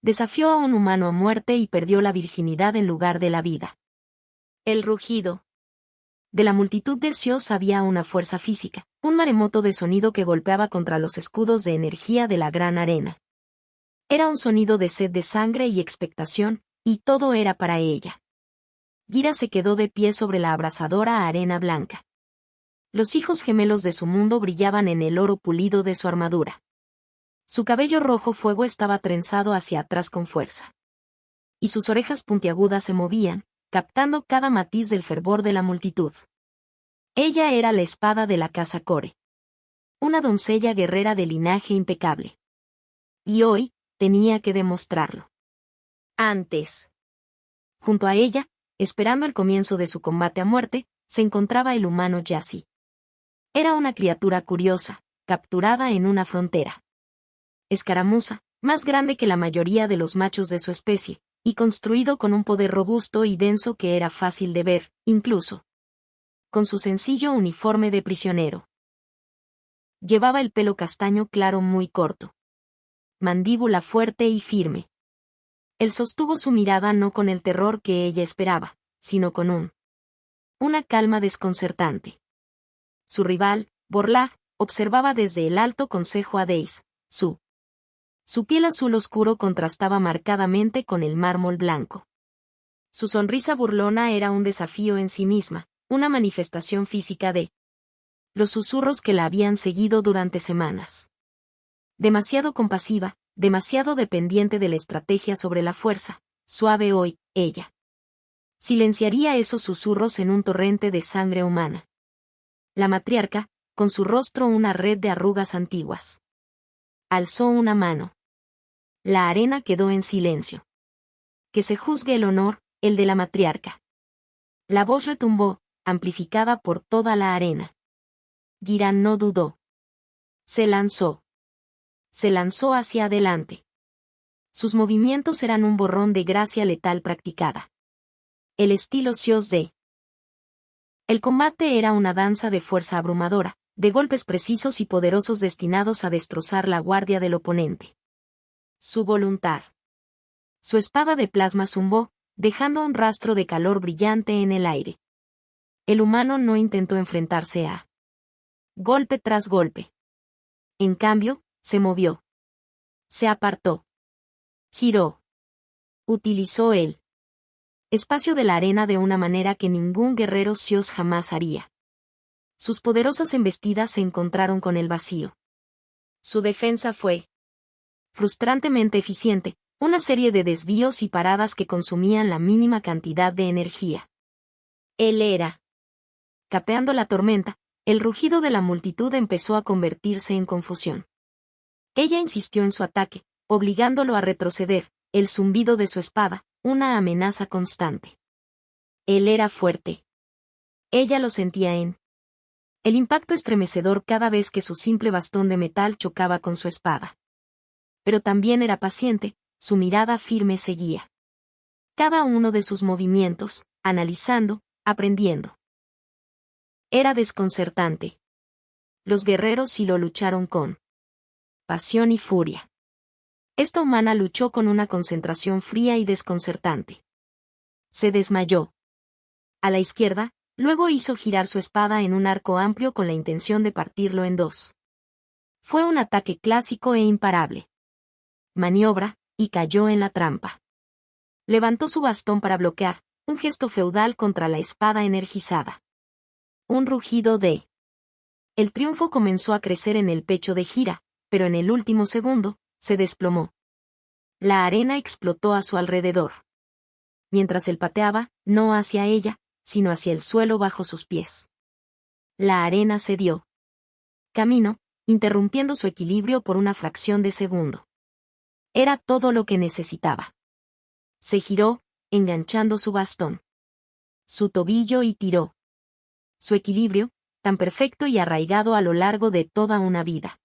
Desafió a un humano a muerte y perdió la virginidad en lugar de la vida. El rugido. De la multitud de Sios había una fuerza física, un maremoto de sonido que golpeaba contra los escudos de energía de la gran arena. Era un sonido de sed de sangre y expectación, y todo era para ella. Gira se quedó de pie sobre la abrasadora arena blanca. Los hijos gemelos de su mundo brillaban en el oro pulido de su armadura. Su cabello rojo fuego estaba trenzado hacia atrás con fuerza. Y sus orejas puntiagudas se movían, captando cada matiz del fervor de la multitud. Ella era la espada de la casa Core. Una doncella guerrera de linaje impecable. Y hoy, tenía que demostrarlo. Antes. Junto a ella, esperando el comienzo de su combate a muerte, se encontraba el humano Jassy. Era una criatura curiosa, capturada en una frontera. Escaramuza, más grande que la mayoría de los machos de su especie, y construido con un poder robusto y denso que era fácil de ver, incluso con su sencillo uniforme de prisionero. Llevaba el pelo castaño claro muy corto. Mandíbula fuerte y firme. Él sostuvo su mirada no con el terror que ella esperaba, sino con una calma desconcertante. Su rival, Borlag, observaba desde el alto consejo a Dace. Su piel azul oscuro contrastaba marcadamente con el mármol blanco. Su sonrisa burlona era un desafío en sí misma, una manifestación física de los susurros que la habían seguido durante semanas. Demasiado compasiva, demasiado dependiente de la estrategia sobre la fuerza, suave hoy, ella silenciaría esos susurros en un torrente de sangre humana. La matriarca, con su rostro una red de arrugas antiguas, alzó una mano. La arena quedó en silencio. Que se juzgue el honor, el de la matriarca. La voz retumbó, amplificada por toda la arena. Gira no dudó. Se lanzó. Se lanzó hacia adelante. Sus movimientos eran un borrón de gracia letal practicada. El estilo Sios de. El combate era una danza de fuerza abrumadora, de golpes precisos y poderosos destinados a destrozar la guardia del oponente. Su voluntad. Su espada de plasma zumbó, dejando un rastro de calor brillante en el aire. El humano no intentó enfrentarse a golpe tras golpe. En cambio, se movió. Se apartó. Giró. Utilizó el espacio de la arena de una manera que ningún guerrero Sios jamás haría. Sus poderosas embestidas se encontraron con el vacío. Su defensa fue frustrantemente eficiente, una serie de desvíos y paradas que consumían la mínima cantidad de energía. Él era. Capeando la tormenta, el rugido de la multitud empezó a convertirse en confusión. Ella insistió en su ataque, obligándolo a retroceder, el zumbido de su espada, una amenaza constante. Él era fuerte. Ella lo sentía en el impacto estremecedor cada vez que su simple bastón de metal chocaba con su espada. Pero también era paciente, su mirada firme seguía cada uno de sus movimientos, analizando, aprendiendo. Era desconcertante. Los guerreros sí lo lucharon con pasión y furia. Esta humana luchó con una concentración fría y desconcertante. Se desmayó. A la izquierda, luego hizo girar su espada en un arco amplio con la intención de partirlo en dos. Fue un ataque clásico e imparable. Maniobra, y cayó en la trampa. Levantó su bastón para bloquear, un gesto feudal contra la espada energizada. Un rugido de. El triunfo comenzó a crecer en el pecho de Gira, pero en el último segundo, se desplomó. La arena explotó a su alrededor. Mientras él pateaba, no hacia ella, sino hacia el suelo bajo sus pies. La arena cedió. Caminó, interrumpiendo su equilibrio por una fracción de segundo. Era todo lo que necesitaba. Se giró, enganchando su bastón. Su tobillo y tiró. Su equilibrio, tan perfecto y arraigado a lo largo de toda una vida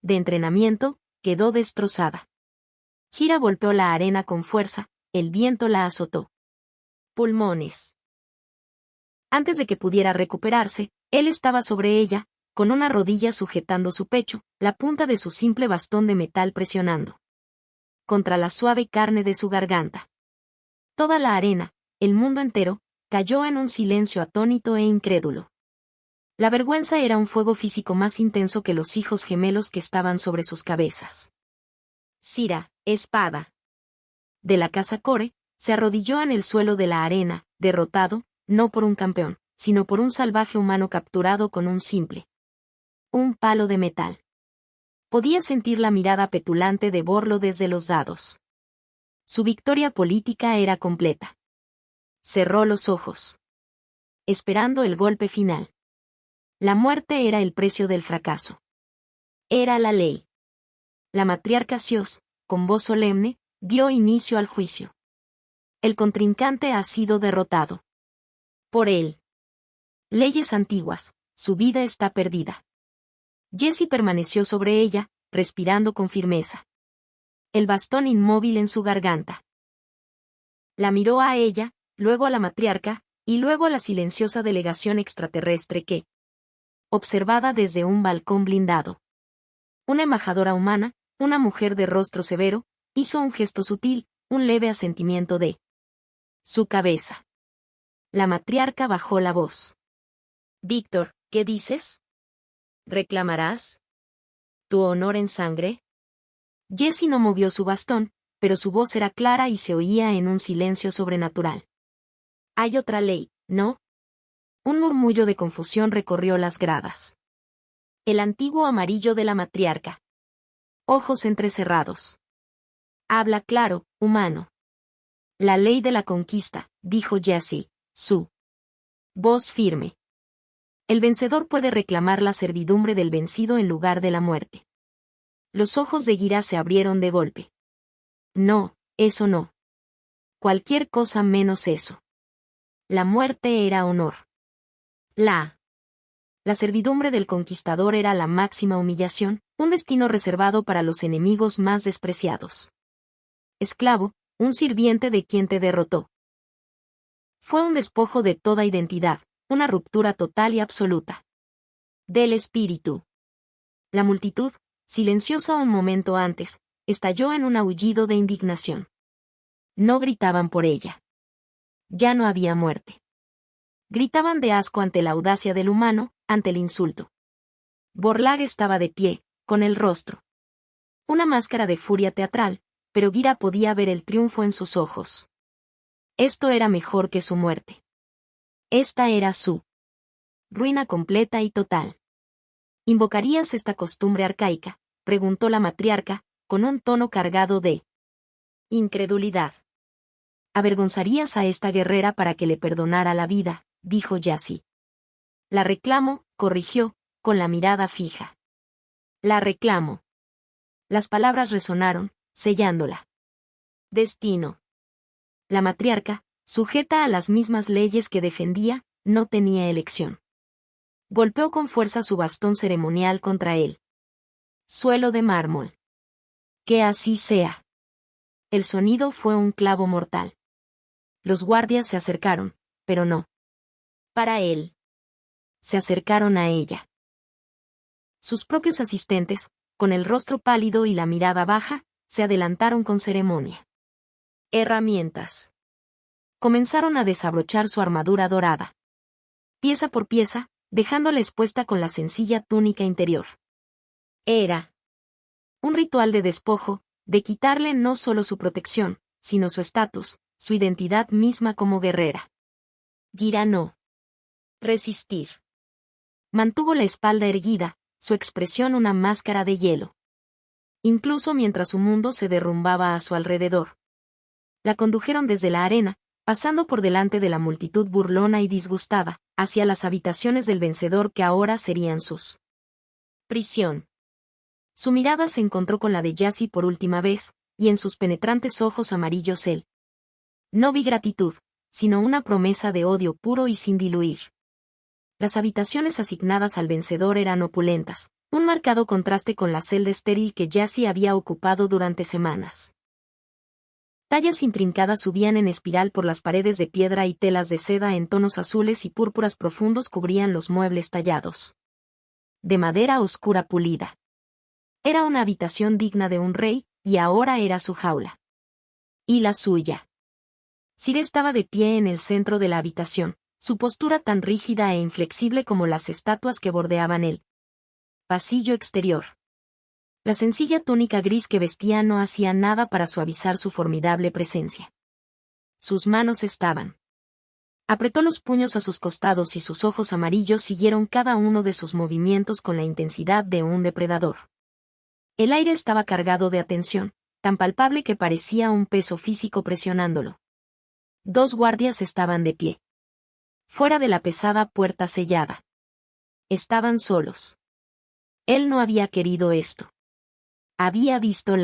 de entrenamiento, quedó destrozada. Gira golpeó la arena con fuerza, el viento la azotó. Pulmones. Antes de que pudiera recuperarse, él estaba sobre ella, con una rodilla sujetando su pecho, la punta de su simple bastón de metal presionando. contra la suave carne de su garganta. Toda la arena, el mundo entero, cayó en un silencio atónito e incrédulo. La vergüenza era un fuego físico más intenso que los hijos gemelos que estaban sobre sus cabezas. Sira, espada. De la casa Core, se arrodilló en el suelo de la arena, derrotado, no por un campeón, sino por un salvaje humano capturado con un palo de metal. Podía sentir la mirada petulante de Borlo desde los dados. Su victoria política era completa. Cerró los ojos, esperando el golpe final. La muerte era el precio del fracaso. Era la ley. La matriarca Sios, con voz solemne, dio inicio al juicio. El contrincante ha sido derrotado. Por él. Leyes antiguas, su vida está perdida. Jessie permaneció sobre ella, respirando con firmeza. El bastón inmóvil en su garganta. La miró a ella, luego a la matriarca, y luego a la silenciosa delegación extraterrestre que, observada desde un balcón blindado. Una embajadora humana, una mujer de rostro severo, hizo un gesto sutil, un leve asentimiento de su cabeza. La matriarca bajó la voz. Víctor, ¿qué dices? ¿Reclamarás tu honor en sangre? Jessie no movió su bastón, pero su voz era clara y se oía en un silencio sobrenatural. Hay otra ley, ¿no? Un murmullo de confusión recorrió las gradas. El antiguo amarillo de la matriarca. Ojos entrecerrados. Habla claro, humano. La ley de la conquista, dijo Jessie, su voz firme. El vencedor puede reclamar la servidumbre del vencido en lugar de la muerte. Los ojos de Gira se abrieron de golpe. No, eso no. Cualquier cosa menos eso. La muerte era honor. La servidumbre del conquistador era la máxima humillación, un destino reservado para los enemigos más despreciados. Esclavo, un sirviente de quien te derrotó. Fue un despojo de toda identidad, una ruptura total y absoluta. Del espíritu. La multitud, silenciosa un momento antes, estalló en un aullido de indignación. No gritaban por ella. Ya no había muerte. Gritaban de asco ante la audacia del humano, ante el insulto. Borlag estaba de pie, con el rostro. Una máscara de furia teatral, pero Gira podía ver el triunfo en sus ojos. Esto era mejor que su muerte. Esta era su ruina completa y total. ¿Invocarías esta costumbre arcaica?, preguntó la matriarca, con un tono cargado de incredulidad. ¿Avergonzarías a esta guerrera para que le perdonara la vida?, dijo Jessie. La reclamo, corrigió, con la mirada fija. La reclamo. Las palabras resonaron, sellándola. Destino. La matriarca, sujeta a las mismas leyes que defendía, no tenía elección. Golpeó con fuerza su bastón ceremonial contra él. Suelo de mármol. Que así sea. El sonido fue un clavo mortal. Los guardias se acercaron, pero no para él. Se acercaron a ella. Sus propios asistentes, con el rostro pálido y la mirada baja, se adelantaron con ceremonia. Herramientas. Comenzaron a desabrochar su armadura dorada. Pieza por pieza, dejándola expuesta con la sencilla túnica interior. Era un ritual de despojo, de quitarle no solo su protección, sino su estatus, su identidad misma como guerrera. Gira no resistir. Mantuvo la espalda erguida, su expresión una máscara de hielo. Incluso mientras su mundo se derrumbaba a su alrededor. La condujeron desde la arena, pasando por delante de la multitud burlona y disgustada, hacia las habitaciones del vencedor que ahora serían sus prisión. Su mirada se encontró con la de Jessie por última vez, y en sus penetrantes ojos amarillos él. No vi gratitud, sino una promesa de odio puro y sin diluir. Las habitaciones asignadas al vencedor eran opulentas, un marcado contraste con la celda estéril que Jessie había ocupado durante semanas. Tallas intrincadas subían en espiral por las paredes de piedra y telas de seda en tonos azules y púrpuras profundos cubrían los muebles tallados de madera oscura pulida. Era una habitación digna de un rey, y ahora era su jaula. Y la suya. Sir estaba de pie en el centro de la habitación, su postura tan rígida e inflexible como las estatuas que bordeaban el pasillo exterior. La sencilla túnica gris que vestía no hacía nada para suavizar su formidable presencia. Sus manos estaban. Apretó los puños a sus costados y sus ojos amarillos siguieron cada uno de sus movimientos con la intensidad de un depredador. El aire estaba cargado de atención, tan palpable que parecía un peso físico presionándolo. 2 guardias estaban de pie. Fuera de la pesada puerta sellada. Estaban solos. Él no había querido esto. Había visto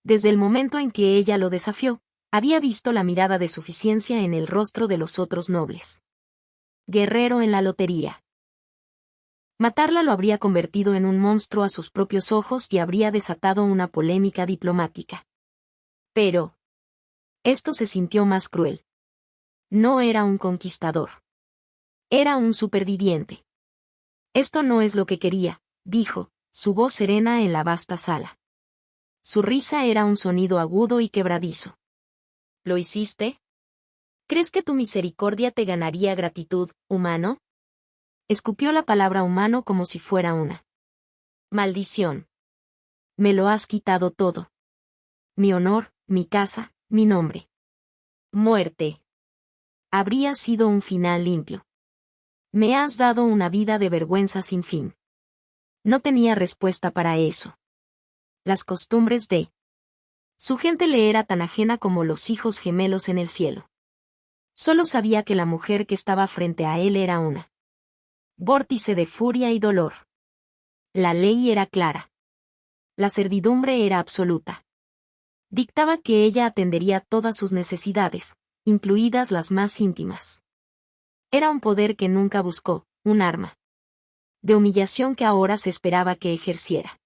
Desde el momento en que ella lo desafió, había visto la mirada de suficiencia en el rostro de los otros nobles. Guerrero en la lotería. Matarla lo habría convertido en un monstruo a sus propios ojos y habría desatado una polémica diplomática. Pero esto se sintió más cruel. No era un conquistador. Era un superviviente. Esto no es lo que quería, dijo, su voz serena en la vasta sala. Su risa era un sonido agudo y quebradizo. ¿Lo hiciste? ¿Crees que tu misericordia te ganaría gratitud, humano? Escupió la palabra humano como si fuera una maldición. Me lo has quitado todo. Mi honor, mi casa, mi nombre. Muerte. Habría sido un final limpio. Me has dado una vida de vergüenza sin fin. No tenía respuesta para eso. Las costumbres de su gente le era tan ajena como los hijos gemelos en el cielo. Solo sabía que la mujer que estaba frente a él era una vórtice de furia y dolor. La ley era clara. La servidumbre era absoluta. Dictaba que ella atendería todas sus necesidades, incluidas las más íntimas. Era un poder que nunca buscó, un arma de humillación que ahora se esperaba que ejerciera.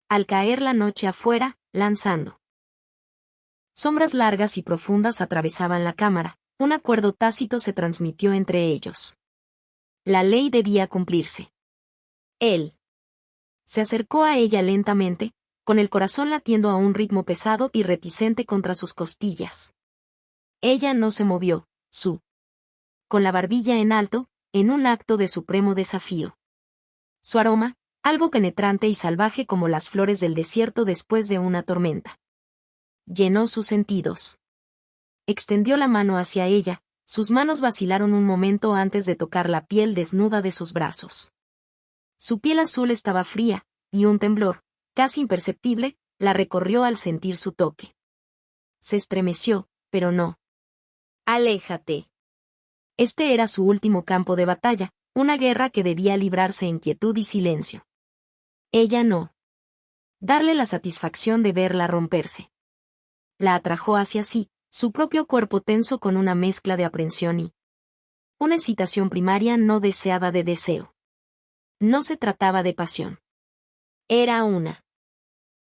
Al caer la noche afuera, lanzando sombras largas y profundas atravesaban la cámara, un acuerdo tácito se transmitió entre ellos. La ley debía cumplirse. Él se acercó a ella lentamente, con el corazón latiendo a un ritmo pesado y reticente contra sus costillas. Ella no se movió, con la barbilla en alto, en un acto de supremo desafío. Su aroma, algo penetrante y salvaje como las flores del desierto después de una tormenta, llenó sus sentidos. Extendió la mano hacia ella, sus manos vacilaron un momento antes de tocar la piel desnuda de sus brazos. Su piel azul estaba fría, y un temblor, casi imperceptible, la recorrió al sentir su toque. Se estremeció, pero no. Aléjate. Este era su último campo de batalla, una guerra que debía librarse en quietud y silencio. Ella no. Darle la satisfacción de verla romperse. La atrajo hacia sí, su propio cuerpo tenso con una mezcla de aprensión y una excitación primaria no deseada de deseo. No se trataba de pasión. Era una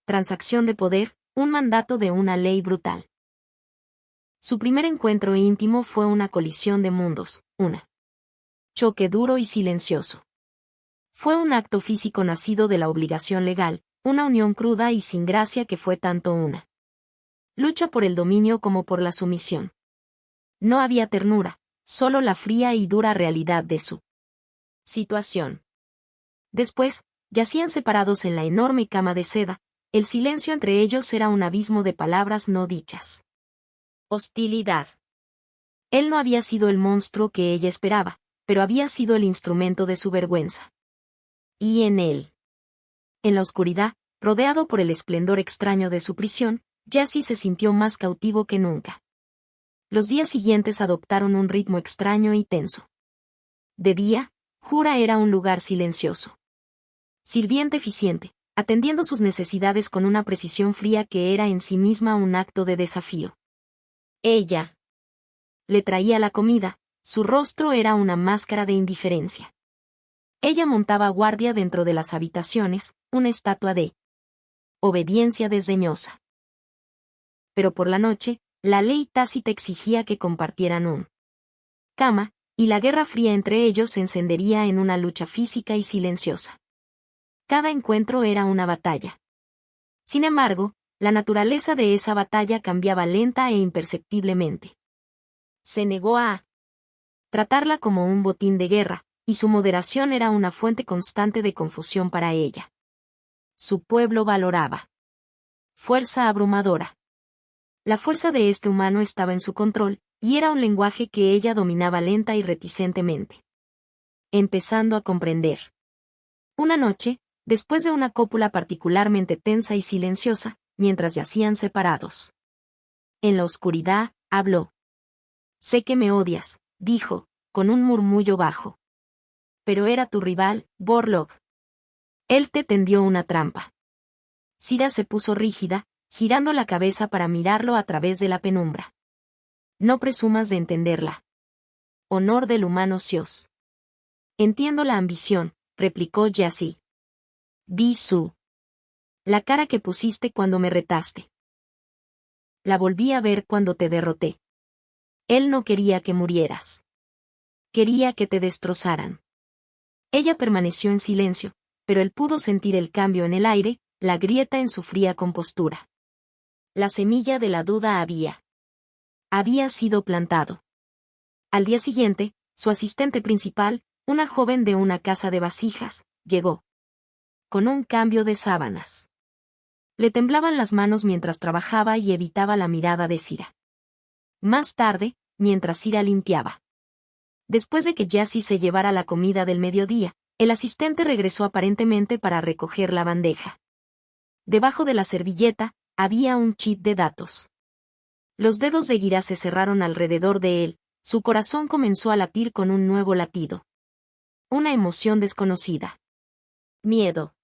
transacción de poder, un mandato de una ley brutal. Su primer encuentro íntimo fue una colisión de mundos, una choque duro y silencioso. Fue un acto físico nacido de la obligación legal, una unión cruda y sin gracia que fue tanto una lucha por el dominio como por la sumisión. No había ternura, solo la fría y dura realidad de su situación. Después, yacían separados en la enorme cama de seda, el silencio entre ellos era un abismo de palabras no dichas. Hostilidad. Él no había sido el monstruo que ella esperaba, pero había sido el instrumento de su vergüenza. Y en la oscuridad, rodeado por el esplendor extraño de su prisión, Jassy se sintió más cautivo que nunca. Los días siguientes adoptaron un ritmo extraño y tenso. De día, Jura era un lugar silencioso. Sirviente eficiente, atendiendo sus necesidades con una precisión fría que era en sí misma un acto de desafío. Ella le traía la comida, su rostro era una máscara de indiferencia. Ella montaba guardia dentro de las habitaciones, una estatua de obediencia desdeñosa. Pero por la noche, la ley tácita exigía que compartieran un cama, y la guerra fría entre ellos se encendería en una lucha física y silenciosa. Cada encuentro era una batalla. Sin embargo, La naturaleza de esa batalla cambiaba lenta e imperceptiblemente. Se negó a tratarla como un botín de guerra, y su moderación era una fuente constante de confusión para ella. Su pueblo valoraba fuerza abrumadora. La fuerza de este humano estaba en su control, y era un lenguaje que ella dominaba lenta y reticentemente. Empezando a comprender. Una noche, después de una cópula particularmente tensa y silenciosa, mientras yacían separados. En la oscuridad, habló. Sé que me odias, dijo, con un murmullo bajo. Pero era tu rival, Borlaug. Él te tendió una trampa. Cira se puso rígida, girando la cabeza para mirarlo a través de la penumbra. No presumas de entenderla. Honor del humano Sios. Entiendo la ambición, replicó Yasil. Vi la cara que pusiste cuando me retaste. La volví a ver cuando te derroté. Él no quería que murieras. Quería que te destrozaran. Ella permaneció en silencio, pero él pudo sentir el cambio en el aire, la grieta en su fría compostura. La semilla de la duda había sido plantado. Al día siguiente, su asistente principal, una joven de una casa de vasijas, llegó. Con un cambio de sábanas. Le temblaban las manos mientras trabajaba y evitaba la mirada de Cira. Más tarde, mientras Cira limpiaba. Después de que Jassy se llevara la comida del mediodía, el asistente regresó aparentemente para recoger la bandeja. Debajo de la servilleta, había un chip de datos. Los dedos de Gira se cerraron alrededor de él, su corazón comenzó a latir con un nuevo latido. Una emoción desconocida. Miedo.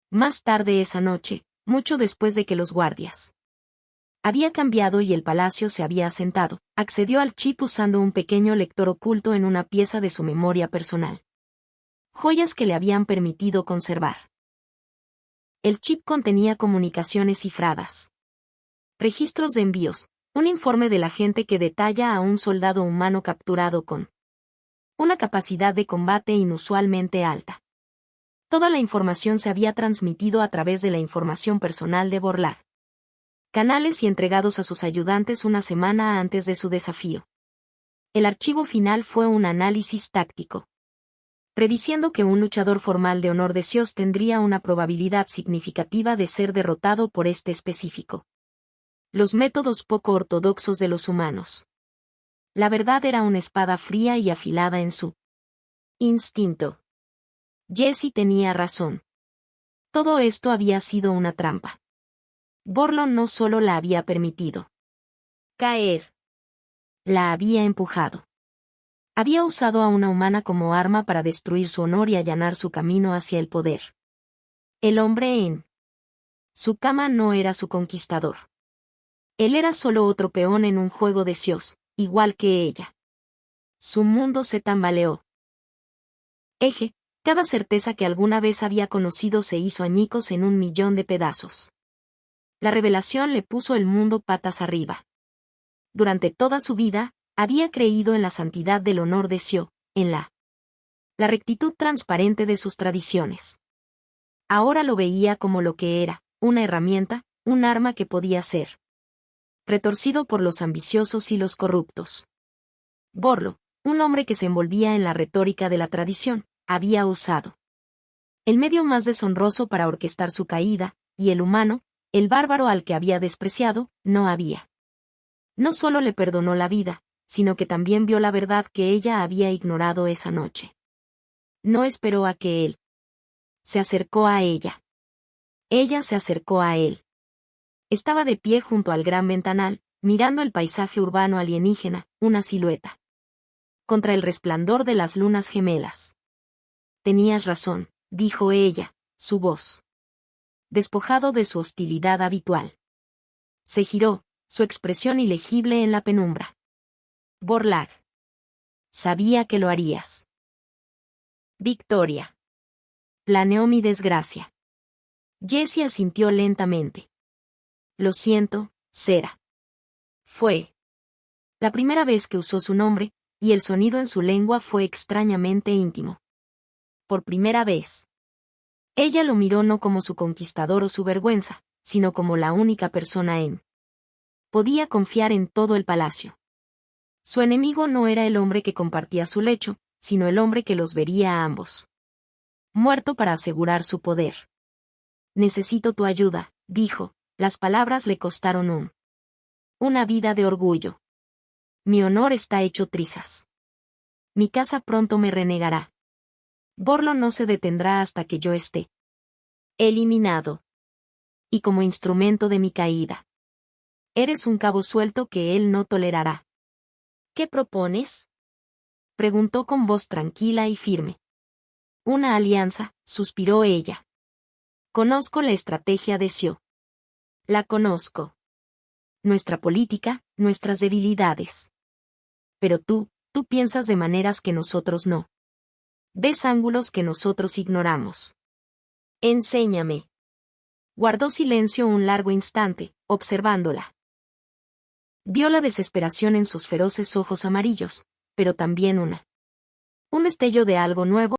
Más tarde esa noche, mucho después de que los guardias había cambiado y el palacio se había asentado, accedió al chip usando un pequeño lector oculto en una pieza de su memoria personal. Joyas que le habían permitido conservar. El chip contenía comunicaciones cifradas. Registros de envíos, un informe del agente que detalla a un soldado humano capturado con una capacidad de combate inusualmente alta. Toda la información se había transmitido a través de la información personal de Borlaug. Canales y entregados a sus ayudantes una semana antes de su desafío. El archivo final fue un análisis táctico. Prediciendo que un luchador formal de honor de Sios tendría una probabilidad significativa de ser derrotado por este específico. Los métodos poco ortodoxos de los humanos. La verdad era una espada fría y afilada en su instinto. Jessie tenía razón. Todo esto había sido una trampa. Borlaug no solo la había permitido caer, la había empujado. Había usado a una humana como arma para destruir su honor y allanar su camino hacia el poder. El hombre en su cama no era su conquistador. Él era solo otro peón en un juego de Sios, igual que ella. Su mundo se tambaleó. Cada certeza que alguna vez había conocido se hizo añicos en 1.000.000 de pedazos. La revelación le puso el mundo patas arriba. Durante toda su vida, había creído en la santidad del honor de Sio, en la rectitud transparente de sus tradiciones. Ahora lo veía como lo que era, una herramienta, un arma que podía ser retorcido por los ambiciosos y los corruptos. Borlaug, un hombre que se envolvía en la retórica de la tradición, había usado el medio más deshonroso para orquestar su caída, y el humano, el bárbaro al que había despreciado, no había. No solo le perdonó la vida, sino que también vio la verdad que ella había ignorado esa noche. No esperó a que él se acercó a ella. Ella se acercó a él. Estaba de pie junto al gran ventanal, mirando el paisaje urbano alienígena, una silueta. Contra el resplandor de las lunas gemelas. Tenías razón, dijo ella, su voz despojado de su hostilidad habitual. Se giró, su expresión ilegible en la penumbra. Borlaug. Sabía que lo harías. Victoria. Planeó mi desgracia. Jessie asintió lentamente. Lo siento, Sera. Fue la primera vez que usó su nombre, y el sonido en su lengua fue extrañamente íntimo. Por primera vez. Ella lo miró no como su conquistador o su vergüenza, sino como la única persona en. Podía confiar en todo el palacio. Su enemigo no era el hombre que compartía su lecho, sino el hombre que los vería a ambos. Muerto para asegurar su poder. Necesito tu ayuda, dijo, las palabras le costaron una vida de orgullo. Mi honor está hecho trizas. Mi casa pronto me renegará. Borlo no se detendrá hasta que yo esté eliminado. Y como instrumento de mi caída. Eres un cabo suelto que él no tolerará. ¿Qué propones? Preguntó con voz tranquila y firme. Una alianza, suspiró ella. Conozco la estrategia de Sio. La conozco. Nuestra política, nuestras debilidades. Pero tú piensas de maneras que nosotros no. Ves ángulos que nosotros ignoramos. Enséñame. Guardó silencio un largo instante, observándola. Vio la desesperación en sus feroces ojos amarillos, pero también un destello de algo nuevo